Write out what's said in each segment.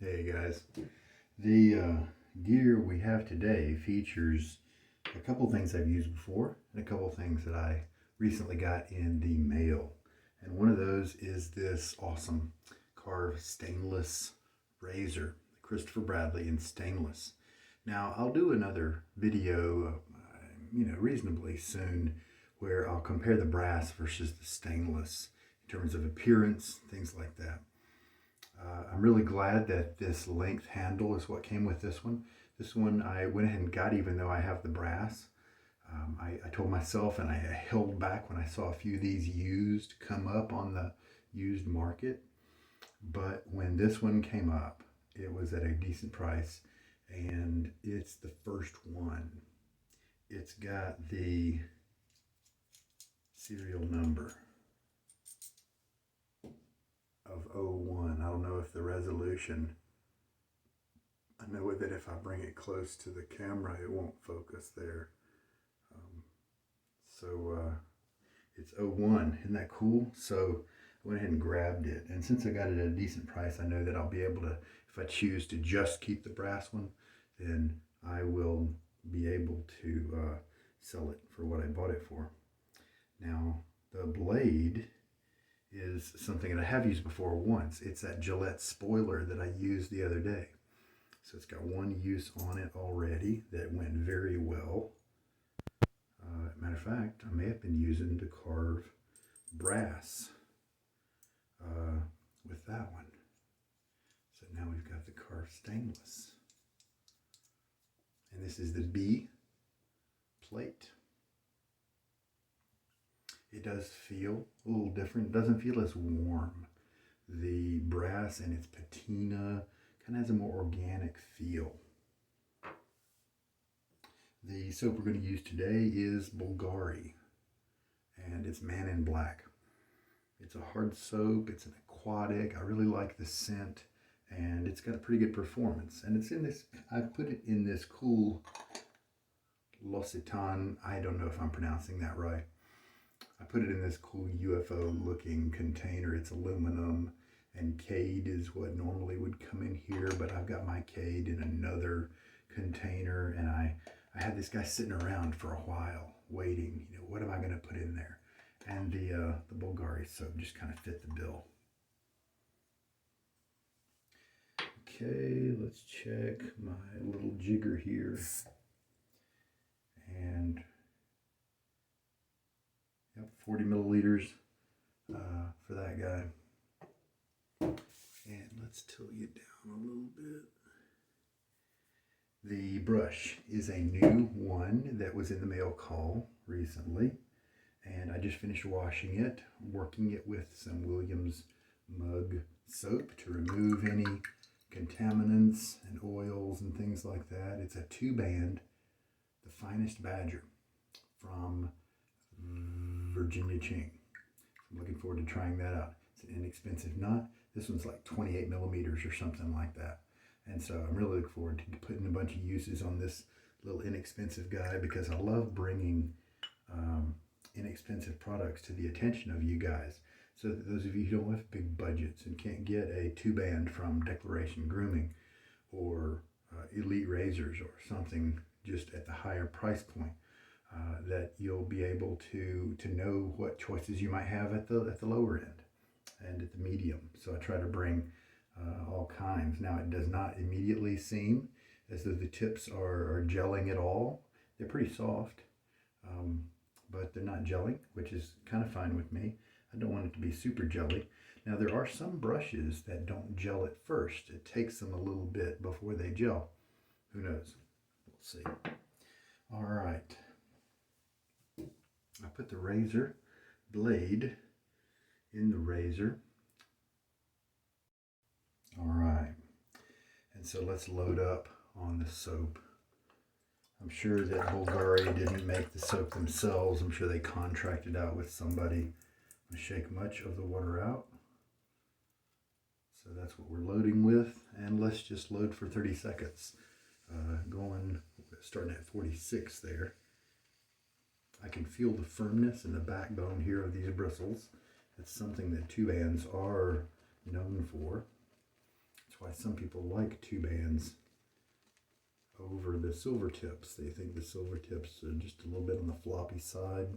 Hey guys, the gear we have today features a couple things I've used before and a couple things that I recently got in the mail. And one of those is this awesome Karve Stainless razor, Christopher Bradley in stainless. Now I'll do another video, reasonably soon, where I'll compare the brass versus the stainless in terms of appearance, things like that. I'm really glad that this length handle is what came with this one. This one I went ahead and got even though I have the brass. I told myself, and I held back when I saw a few of these used come up on the used market. But when this one came up, it was at a decent price, and it's the first one. It's got the serial number of 01. I don't know if the resolution, I know that if I bring it close to the camera it won't focus there. It's 01. Isn't that cool? So I went ahead and grabbed it, and since I got it at a decent price, I know that I'll be able to, if I choose to just keep the brass one, then I will be able to sell it for what I bought it for. Now the blade is something that I have used before once. It's that Gillette spoiler that I used the other day. So it's got one use on it already that went very well. Matter of fact, I may have been using to carve brass with that one. So now we've got the Karve Stainless. And this is the B plate. It does feel a little different. It doesn't feel as warm. The brass and its patina kind of has a more organic feel. The soap we're going to use today is Bvlgari, and it's Man in Black. It's a hard soap. It's an aquatic. I really like the scent, and it's got a pretty good performance. And it's in this, I put it in this cool L'Occitane. I don't know if I'm pronouncing that right. I put it in this cool UFO looking container. It's aluminum, and Cade is what normally would come in here, but I've got my Cade in another container, and I had this guy sitting around for a while waiting, what am I going to put in there? And the Bvlgari soap just kind of fit the bill. Okay, let's check my little jigger here. And 40 milliliters for that guy. And let's tilt you down a little bit. The brush is a new one that was in the mail call recently. And I just finished washing it, working it with some Williams mug soap to remove any contaminants and oils and things like that. It's a 2-band, the Finest Badger from Virginia Cheng. I'm looking forward to trying that out. It's an inexpensive knot. This one's like 28 millimeters or something like that. And so I'm really looking forward to putting a bunch of uses on this little inexpensive guy, because I love bringing inexpensive products to the attention of you guys. So that those of you who don't have big budgets and can't get a 2-band from Declaration Grooming or Elite Razors or something just at the higher price point, that you'll be able to know what choices you might have at the lower end and at the medium. So I try to bring all kinds. Now it does not immediately seem as though the tips are gelling at all. They're pretty soft, but they're not gelling, which is kind of fine with me. I don't want it to be super jelly. Now there are some brushes that don't gel at first. It takes them a little bit before they gel. Who knows? We'll see. All right. I put the razor blade in the razor. All right. And so let's load up on the soap. I'm sure that Bvlgari didn't make the soap themselves. I'm sure they contracted out with somebody. I'm going to shake much of the water out. So that's what we're loading with. And let's just load for 30 seconds. Starting at 46 there. I can feel the firmness in the backbone here of these bristles. It's something that 2-bands are known for. That's why some people like 2 bands over the silver tips. They think the silver tips are just a little bit on the floppy side.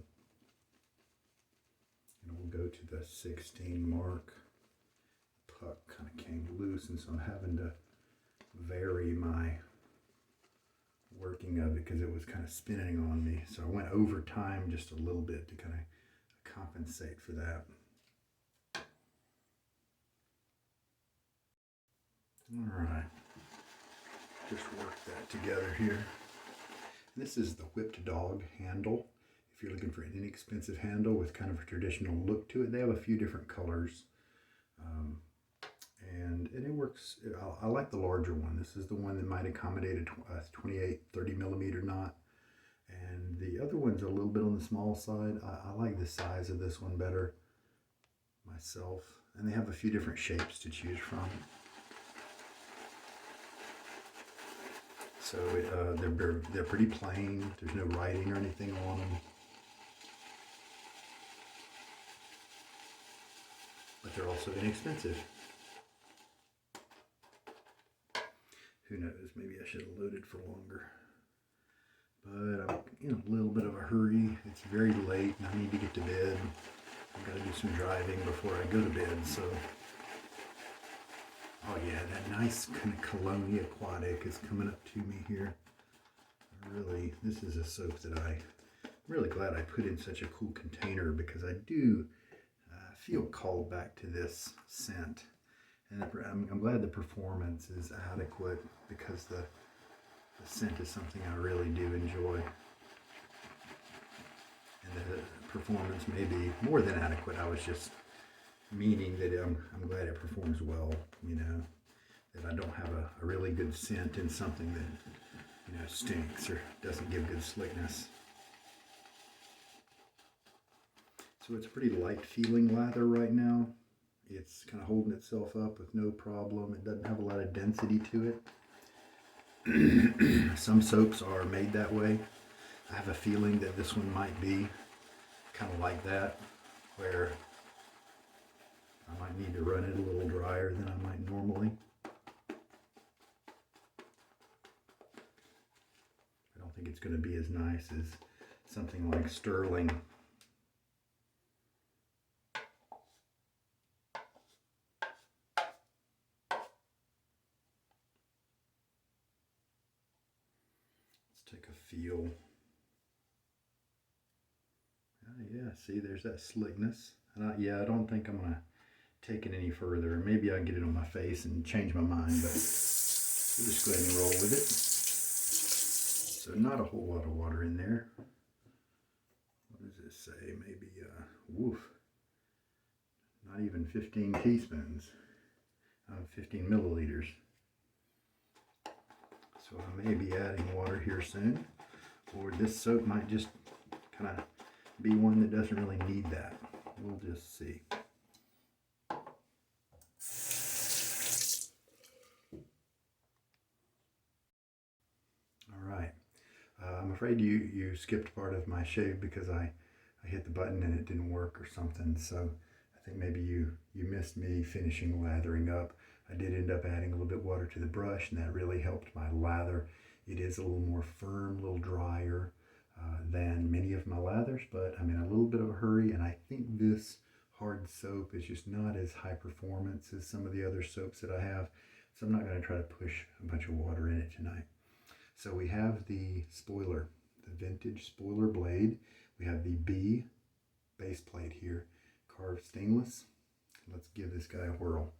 And we'll go to the 16 mark. Puck kind of came loose, and so I'm having to vary my working of it because it was kind of spinning on me. So I went over time just a little bit to kind of compensate for that. All right, just work that together here. And this is the whipped dog handle. If you're looking for an inexpensive handle with kind of a traditional look to it, they have a few different colors. And it works. I like the larger one. This is the one that might accommodate a 28, 30 millimeter knot. And the other one's a little bit on the small side. I like the size of this one better myself. And they have a few different shapes to choose from. So they're pretty plain. There's no writing or anything on them. But they're also inexpensive. Who knows, maybe I should have loaded for longer. But I'm in a little bit of a hurry. It's very late and I need to get to bed. I've got to do some driving before I go to bed, so. Oh yeah, that nice kind of Colonia Aquatic is coming up to me here. Really, this is a soap that I'm really glad I put in such a cool container, because I do feel called back to this scent. And I'm glad the performance is adequate, because the scent is something I really do enjoy. And the performance may be more than adequate. I was just meaning that I'm glad it performs well, you know, that I don't have a really good scent in something that, you know, stinks or doesn't give good slickness. So it's a pretty light feeling lather right now. It's kind of holding itself up with no problem. It doesn't have a lot of density to it. Some soaps are made that way. I have a feeling that this one might be kind of like that, where I might need to run it a little drier than I might normally. I don't think it's going to be as nice as something like Sterling. Take a feel. Yeah, see, there's that slickness. And I don't think I'm going to take it any further. Maybe I can get it on my face and change my mind, but we'll just go ahead and roll with it. So not a whole lot of water in there. What does it say? Maybe, not even 15 teaspoons. 15 milliliters. So I may be adding water here soon, or this soap might just kind of be one that doesn't really need that. We'll just see. All right. I'm afraid you skipped part of my shave because I hit the button and it didn't work or something. So I think maybe you missed me finishing lathering up. I did end up adding a little bit of water to the brush, and that really helped my lather. It is a little more firm, a little drier than many of my lathers, but I'm in a little bit of a hurry, and I think this hard soap is just not as high performance as some of the other soaps that I have, so I'm not going to try to push a bunch of water in it tonight. So we have the spoiler, the vintage spoiler blade. We have the B base plate here, Karve Stainless. Let's give this guy a whirl.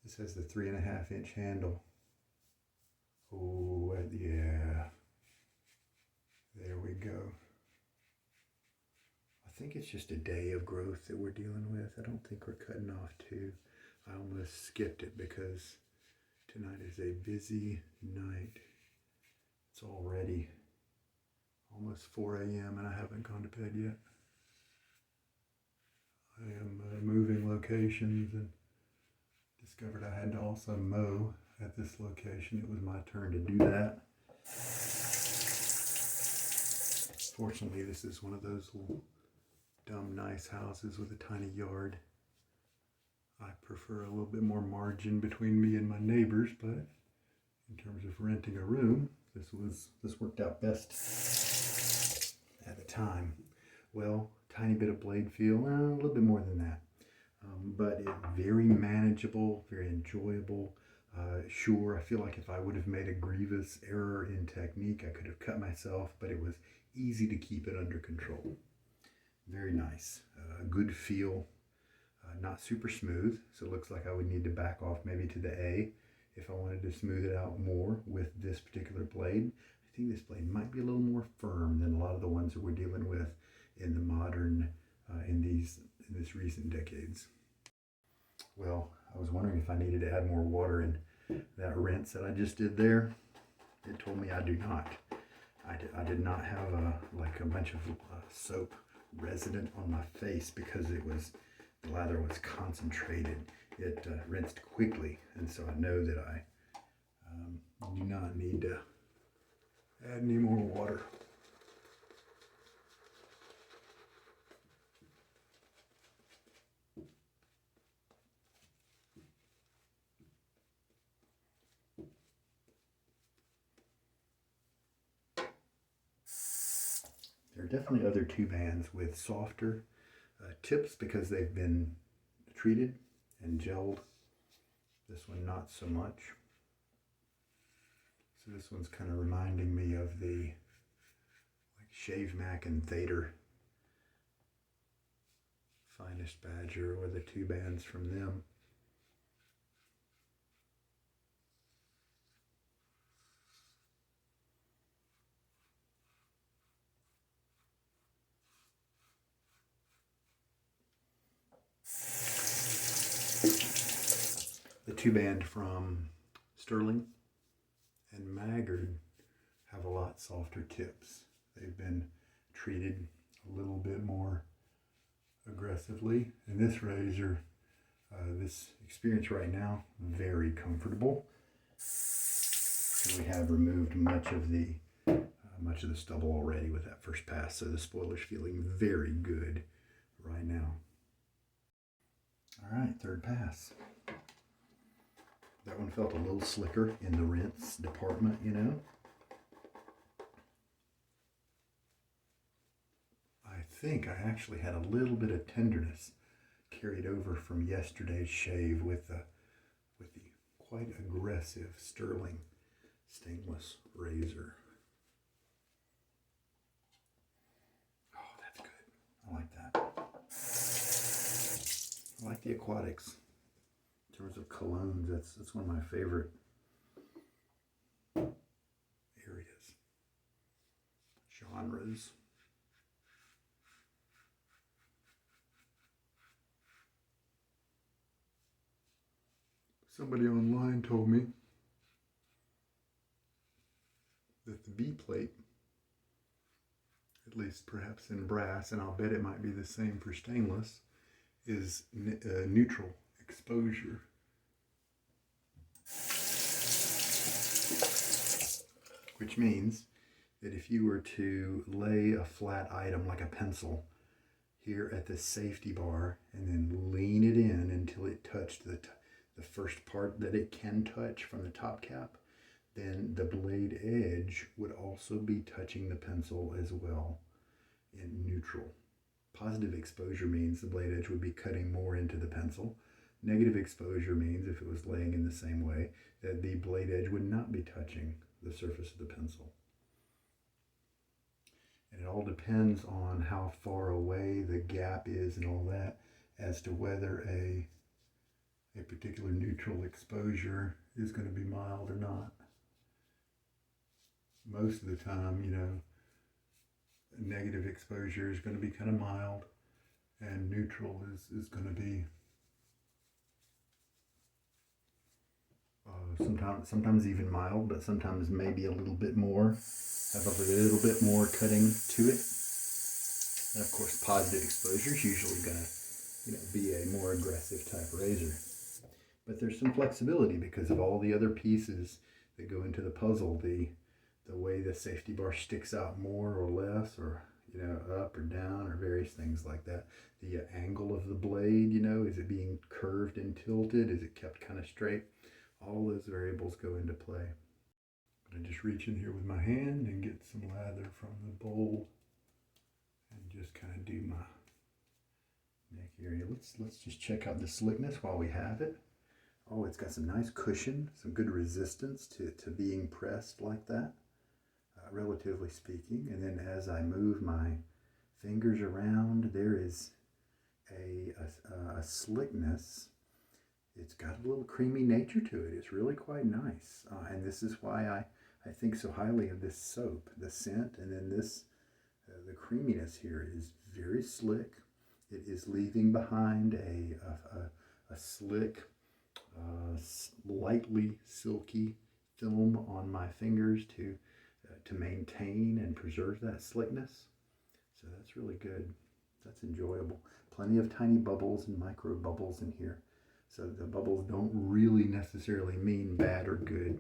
This has the 3.5 inch handle. Oh, yeah. There we go. I think it's just a day of growth that we're dealing with. I don't think we're cutting off too. I almost skipped it because tonight is a busy night. It's already almost 4 a.m. and I haven't gone to bed yet. I am moving locations and discovered I had to also mow at this location. It was my turn to do that. Fortunately, this is one of those little dumb nice houses with a tiny yard. I prefer a little bit more margin between me and my neighbors, but in terms of renting a room, this worked out best at the time. Well, tiny bit of blade feel, a little bit more than that, but very manageable, very enjoyable. Sure, I feel like if I would have made a grievous error in technique, I could have cut myself, but it was easy to keep it under control. Very nice, good feel. Not super smooth, so it looks like I would need to back off maybe to the A if I wanted to smooth it out more with this particular blade. I think this blade might be a little more firm than a lot of the ones that we're dealing with in the modern, in this recent decades. Well, I was wondering if I needed to add more water in that rinse that I just did there. It told me I do not. I did not have like a bunch of soap resident on my face because the lather was concentrated. It rinsed quickly, and so I know that I do not need to add any more water. There are definitely other two bands with softer tips because they've been treated and gelled. This one not so much. So this one's kind of reminding me of the like Shave Mac and Thader Finest Badger, or the two bands from them. The two band from Sterling and Maggard have a lot softer tips. They've been treated a little bit more aggressively. And this razor, this experience right now, very comfortable. So we have removed much of the stubble already with that first pass. So the spoiler's feeling very good right now. All right, third pass. That one felt a little slicker in the rinse department, you know. I think I actually had a little bit of tenderness carried over from yesterday's shave with the quite aggressive Sterling stainless razor. Oh, that's good. I like that. I like the aquatics. In terms of colognes, that's one of my favorite areas, genres. Somebody online told me that the B plate, at least perhaps in brass, and I'll bet it might be the same for stainless, is neutral exposure. Which means that if you were to lay a flat item like a pencil here at the safety bar and then lean it in until it touched the first part that it can touch from the top cap, then the blade edge would also be touching the pencil as well in neutral. Positive exposure means the blade edge would be cutting more into the pencil. Negative exposure means, if it was laying in the same way, that the blade edge would not be touching the surface of the pencil. And it all depends on how far away the gap is and all that as to whether a particular neutral exposure is going to be mild or not. Most of the time, you know, negative exposure is going to be kind of mild, and neutral is going to be sometimes even mild, but sometimes maybe a little bit more, have a little bit more cutting to it. And of course, positive exposure is usually going to, be a more aggressive type razor. But there's some flexibility because of all the other pieces that go into the puzzle. The way the safety bar sticks out more or less, or you know, up or down or various things like that. The angle of the blade, you know, is it being curved and tilted? Is it kept kind of straight? All those variables go into play. I'm going to just reach in here with my hand and get some lather from the bowl and just kind of do my neck area. Let's just check out the slickness while we have it. Oh, it's got some nice cushion, some good resistance to being pressed like that, relatively speaking. And then as I move my fingers around, there is a slickness. It's got a little creamy nature to it. It's really quite nice. And this is why I think so highly of this soap. The scent and then this, the creaminess here is very slick. It is leaving behind a slick, lightly silky film on my fingers to maintain and preserve that slickness. So that's really good. That's enjoyable. Plenty of tiny bubbles and micro bubbles in here. So the bubbles don't really necessarily mean bad or good.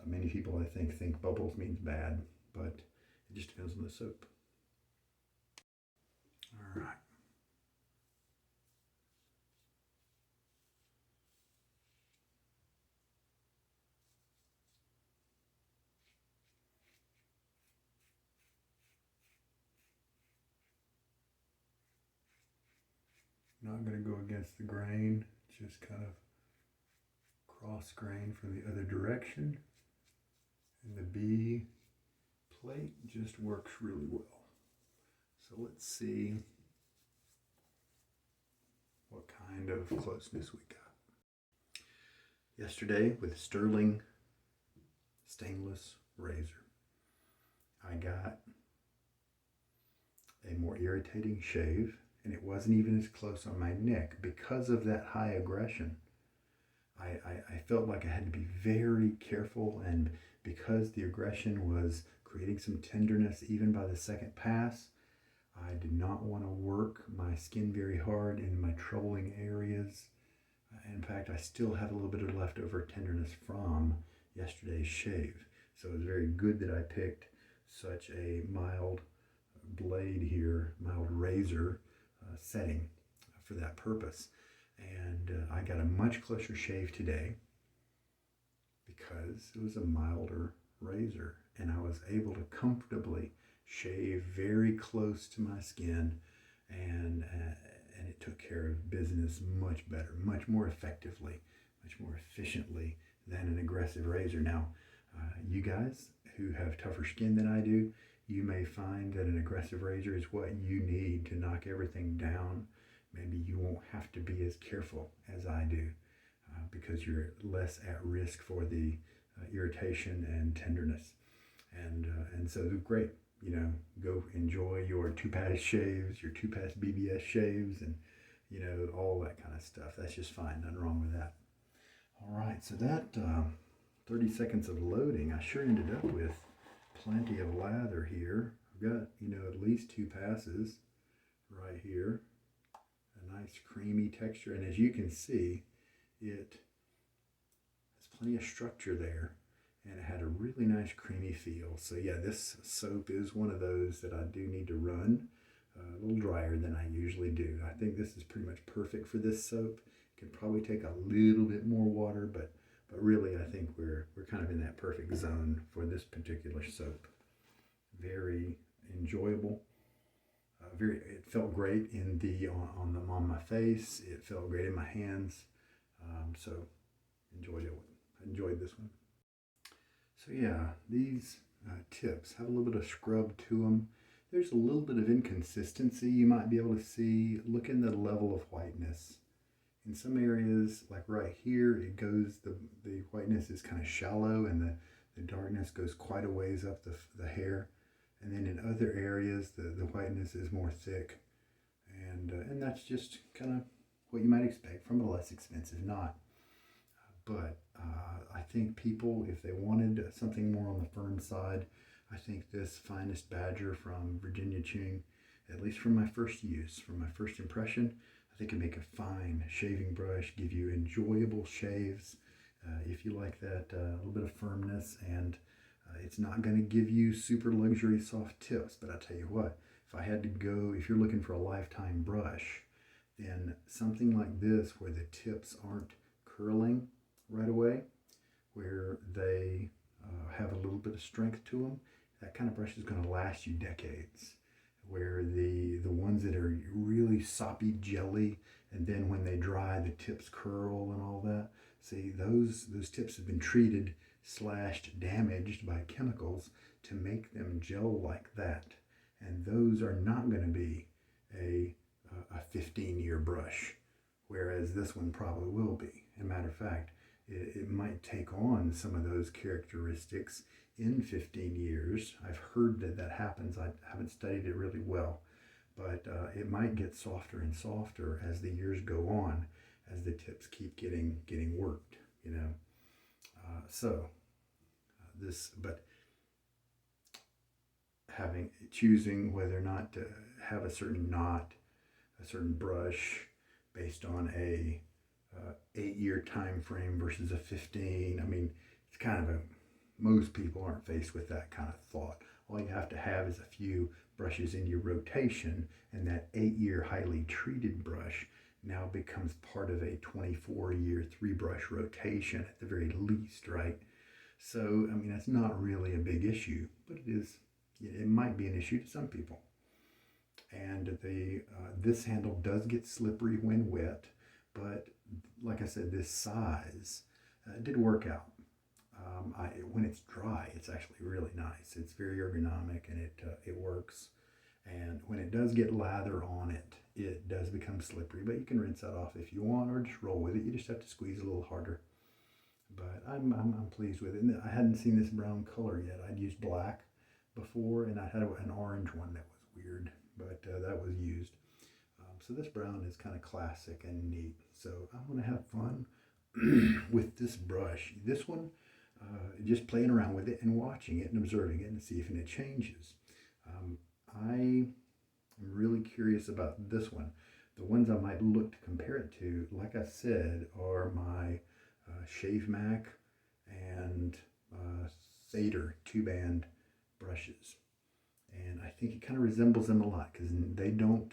Many people, I think bubbles means bad, but it just depends on the soap. All right. Not going to go against the grain, just kind of cross grain from the other direction. And the B plate just works really well. So let's see what kind of closeness we got. Yesterday with sterling stainless razor, I got a more irritating shave, and it wasn't even as close on my neck because of that high aggression. I felt like I had to be very careful, and because the aggression was creating some tenderness even by the second pass, I did not want to work my skin very hard in my troubling areas. In fact, I still have a little bit of leftover tenderness from yesterday's shave. So it was very good that I picked such a mild blade here, mild razor setting for that purpose. And I got a much closer shave today because it was a milder razor, and I was able to comfortably shave very close to my skin, and it took care of business much better, much more effectively, much more efficiently than an aggressive razor. Now, you guys who have tougher skin than I do, you may find that an aggressive razor is what you need to knock everything down. Maybe you won't have to be as careful as I do because you're less at risk for the irritation and tenderness. And so great, you know, go enjoy your 2-pass shaves, your 2-pass BBS shaves, and, you know, all that kind of stuff. That's just fine. Nothing wrong with that. All right, so that 30 seconds of loading, I sure ended up with plenty of lather here. I've got, you know, at least 2 passes right here. A nice creamy texture, and as you can see, it has plenty of structure there, and it had a really nice creamy feel. So yeah, this soap is one of those that I do need to run a little drier than I usually do. I think this is pretty much perfect for this soap. It could probably take a little bit more water, but really I think we're kind of in that perfect zone for this particular soap. Very enjoyable. It felt great in on my face. It felt great in my hands. So enjoyed it. Enjoyed this one. So yeah, these tips have a little bit of scrub to them. There's a little bit of inconsistency you might be able to see. Look in the level of whiteness. In some areas, like right here, it goes, the whiteness is kind of shallow, and the darkness goes quite a ways up the hair. And then in other areas, the whiteness is more thick. And that's just kind of what you might expect from a less expensive knot. But I think people, if they wanted something more on the firm side, I think this Finest Badger from Virginia Cheng, at least from my first use, from my first impression, I think it make a fine shaving brush, give you enjoyable shaves. If you like that little bit of firmness, and it's not going to give you super luxury soft tips, but I tell you what, if I had to go, if you're looking for a lifetime brush, then something like this where the tips aren't curling right away, where they have a little bit of strength to them, that kind of brush is going to last you decades. Where the ones that are really soppy jelly, and then when they dry, the tips curl and all that. See, those tips have been treated, slashed, damaged by chemicals to make them gel like that. And those are not going to be a 15-year brush, whereas this one probably will be. As a matter of fact, it might take on some of those characteristics in 15 years. I've heard that happens. I haven't studied it really well, but it might get softer and softer as the years go on, as the tips keep getting worked, you know. But choosing whether or not to have a certain knot, a certain brush, based on a 8-year time frame versus a 15. I mean, it's kind of most people aren't faced with that kind of thought. All you have to have is a few brushes in your rotation, and that 8-year highly treated brush now becomes part of a 24-year 3-brush rotation at the very least, right? So, I mean, that's not really a big issue, but it might be an issue to some people. And this handle does get slippery when wet, but like I said, this size did work out. When it's dry, it's actually really nice. It's very ergonomic, and it works. And when it does get lather on it, it does become slippery, but you can rinse that off if you want, or just roll with it. You just have to squeeze a little harder. But I'm pleased with it. And I hadn't seen this brown color yet. I'd used black before, and I had an orange one that was weird, but that was used. So this brown is kind of classic and neat. So I'm going to have fun with this brush. This one, just playing around with it and watching it and observing it and see if it changes. I am really curious about this one. The ones I might look to compare it to, like I said, are my Shave Mac and Thader 2-band brushes. And I think it kind of resembles them a lot, because they don't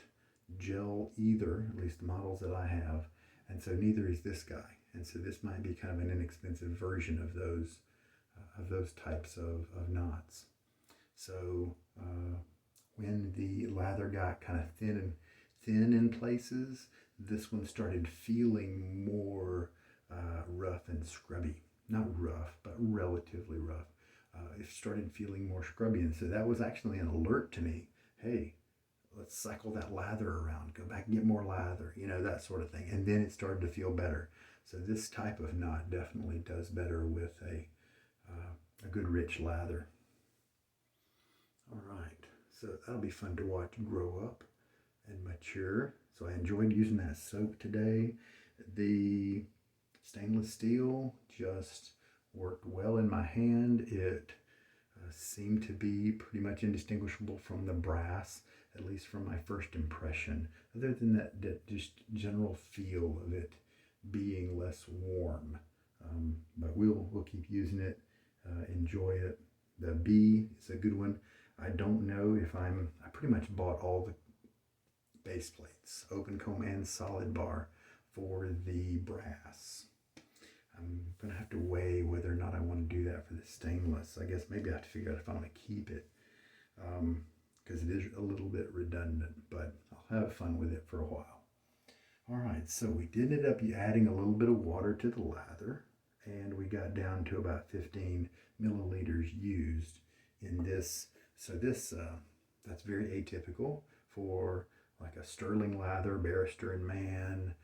gel either, at least the models that I have, and so neither is this guy. And so this might be kind of an inexpensive version of those types of knots. So when the lather got kind of thin in places, this one started feeling more rough and scrubby. Not rough, but relatively rough. It started feeling more scrubby, and so that was actually an alert to me. Hey, let's cycle that lather around, go back and get more lather, you know, that sort of thing. And then it started to feel better. So this type of knot definitely does better with a good rich lather. All right, so that'll be fun to watch grow up and mature. So I enjoyed using that soap today. The stainless steel just worked well in my hand. It seemed to be pretty much indistinguishable from the brass, at least from my first impression, other than that just general feel of it being less warm. But we'll keep using it, enjoy it. The B is a good one. I don't know if I pretty much bought all the base plates, open comb and solid bar, for the brass. I'm going to have to weigh whether or not I want to do that for the stainless. I guess maybe I have to figure out if I want to keep it, because it is a little bit redundant, but I'll have fun with it for a while. All right, so we did end up adding a little bit of water to the lather, and we got down to about 15 milliliters used in this. So this, that's very atypical for like a sterling lather, Barrister and Mann,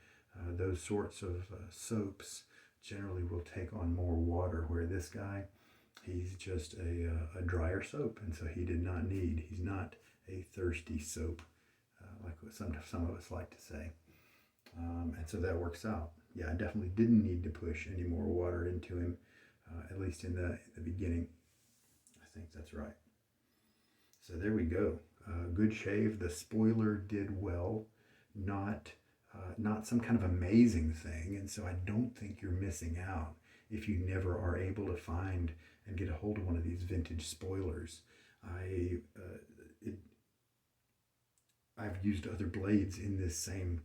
those sorts of soaps generally will take on more water, where this guy, he's just a drier soap, and so he did not need, he's not a thirsty soap, like some of us like to say. And so that works out. Yeah, I definitely didn't need to push any more water into him, at least in the beginning. I think that's right. So there we go. Good shave. The spoiler did well, not some kind of amazing thing, and so I don't think you're missing out if you never are able to find and get a hold of one of these vintage spoilers. I've used other blades in this same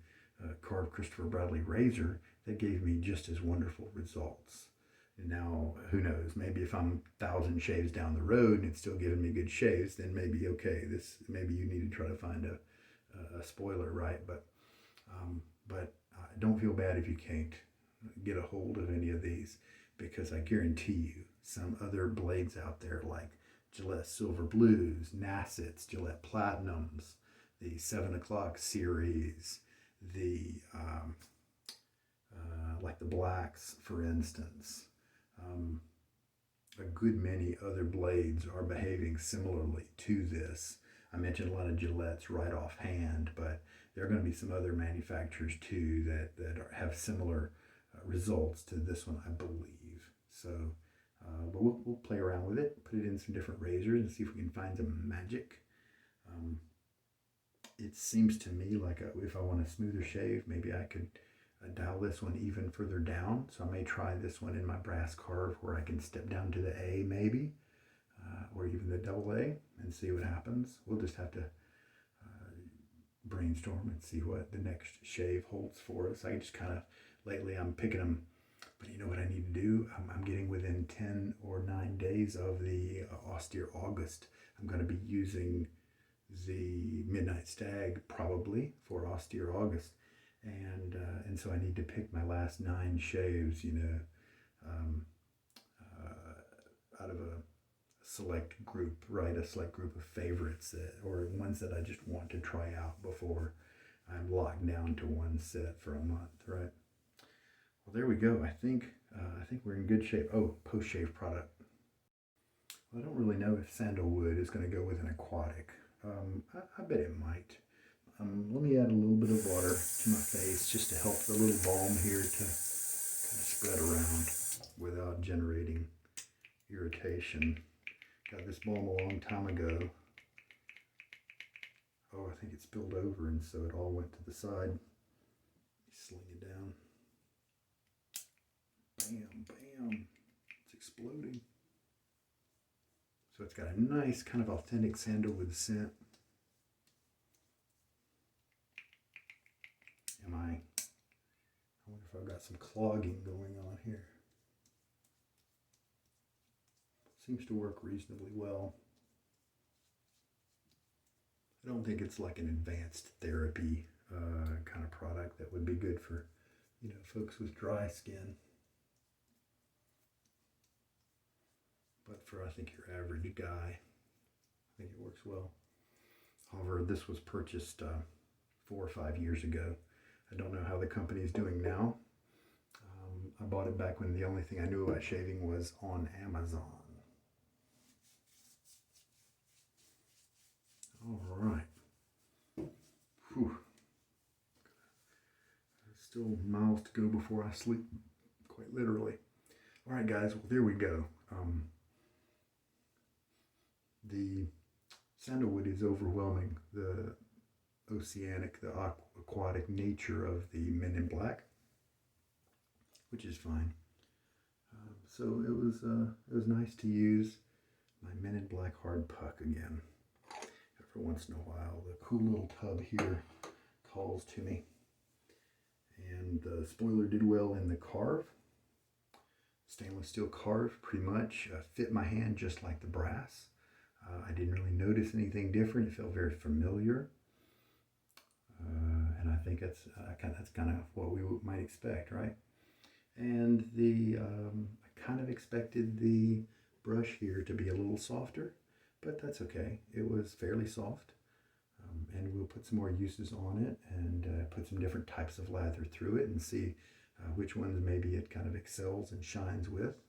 carved Christopher Bradley razor that gave me just as wonderful results. And now, who knows, maybe if I'm 1,000 shaves down the road and it's still giving me good shaves, then maybe, okay, maybe you need to try to find a spoiler, right? But don't feel bad if you can't get a hold of any of these, because I guarantee you some other blades out there like Gillette Silver Blues, Nassets, Gillette Platinums, the 7 o'clock series, the like the blacks, for instance. A good many other blades are behaving similarly to this. I mentioned a lot of Gillettes right offhand, but there are going to be some other manufacturers too that have similar results to this one, I believe. So, but we'll play around with it, put it in some different razors and see if we can find some magic. It seems to me like if I want a smoother shave, maybe I could dial this one even further down. So I may try this one in my brass carve where I can step down to the A maybe, or even the double A, and see what happens. We'll just have to brainstorm and see what the next shave holds for us. I just kind of, lately I'm picking them, but you know what I need to do? I'm getting within 10 or 9 days of the austere August. I'm going to be using the Midnight Stag probably for austere August. And so I need to pick my last 9 shaves, you know, out of a select group, right? A select group of favorites or ones that I just want to try out before I'm locked down to one set for a month, right? Well, there we go. I think we're in good shape. Oh, post-shave product. Well, I don't really know if Sandalwood is going to go with an aquatic. I bet it might. Let me add a little bit of water to my face just to help the little balm here to kind of spread around without generating irritation. Got this balm a long time ago. Oh, I think it spilled over, and so it all went to the side. Sling it down. Bam, bam. It's exploding. So it's got a nice kind of authentic sandalwood scent. I wonder if I've got some clogging going on here. Seems to work reasonably well. I don't think it's like an advanced therapy kind of product that would be good for, you know, folks with dry skin. But for, I think, your average guy, I think it works well. However, this was purchased 4 or 5 years ago. I don't know how the company is doing now. I bought it back when the only thing I knew about shaving was on Amazon. All right. Whew. Still miles to go before I sleep, quite literally. All right, guys. Well, there we go. The sandalwood is overwhelming the oceanic, the aquatic nature of the Men in Black, which is fine. So it was nice to use my Men in Black hard puck again. Every once in a while, the cool little tub here calls to me. And the spoiler did well in the carve. Stainless steel carve pretty much fit my hand just like the brass. I didn't really notice anything different. It felt very familiar. And I think that's kind of what we might expect, right? And I kind of expected the brush here to be a little softer, but that's okay. It was fairly soft. And we'll put some more uses on it and put some different types of lather through it and see which ones maybe it kind of excels and shines with,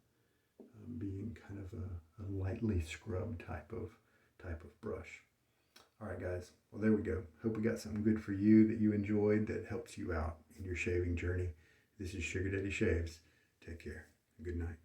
being kind of a lightly scrubbed type of brush. All right, guys. Well, there we go. Hope we got something good for you that you enjoyed that helps you out in your shaving journey. This is Sugar Daddy Shaves. Take care. Good night.